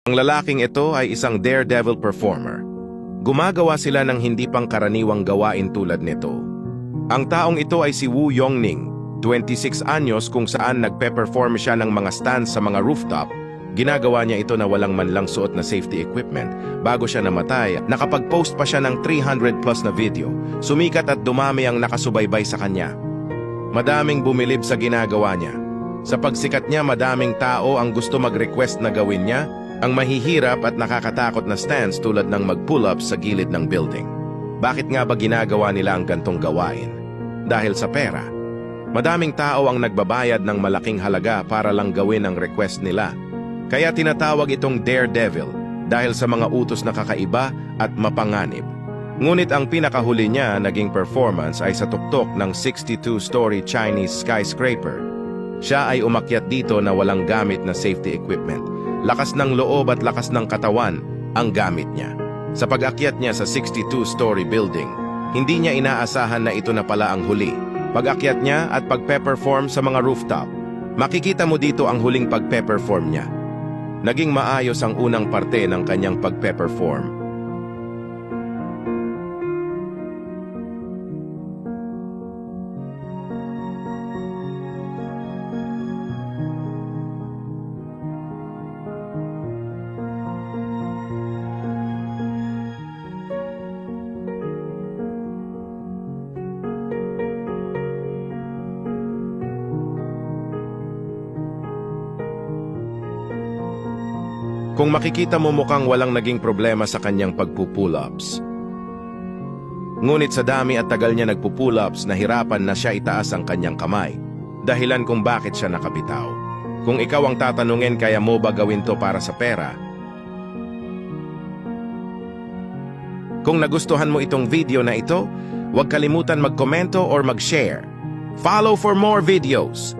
Ang lalaking ito ay isang daredevil performer. Gumagawa sila ng hindi pangkaraniwang gawain tulad nito. Ang taong ito ay si Wu Yongning, 26 anyos, kung saan nagpe-perform siya ng mga stands sa mga rooftop. Ginagawa niya ito na walang man lang suot na safety equipment. Bago siya namatay, nakapag-post pa siya ng 300 plus na video. Sumikat at dumami ang nakasubaybay sa kanya. Madaming bumilib sa ginagawa niya. Sa pagsikat niya, madaming tao ang gusto mag-request na gawin niya ang mahihirap at nakakatakot na stands tulad ng mag-pull-ups sa gilid ng building. Bakit nga ba ginagawa nila ang gantong gawain? Dahil sa pera. Madaming tao ang nagbabayad ng malaking halaga para lang gawin ang request nila. Kaya tinatawag itong daredevil dahil sa mga utos na kakaiba at mapanganib. Ngunit ang pinakahuli niya naging performance ay sa tuktok ng 62-story Chinese skyscraper. Siya ay umakyat dito na walang gamit na safety equipment. Lakas ng loob at lakas ng katawan ang gamit niya. Sa pag-akyat niya sa 62-story building, hindi niya inaasahan na ito na pala ang huli. Pag-akyat niya at pagpe-perform sa mga rooftop, makikita mo dito ang huling pagpe-perform niya. Naging maayos ang unang parte ng kanyang pagpe-perform. Kung makikita mo, mukhang walang naging problema sa kanyang pagpupull-ups. Ngunit sa dami at tagal niya nagpupull-ups, nahirapan na siya itaas ang kanyang kamay. Dahilan kung bakit siya nakabitaw. Kung ikaw ang tatanungin, kaya mo ba gawin to para sa pera? Kung nagustuhan mo itong video na ito, huwag kalimutan mag-komento or mag-share. Follow for more videos.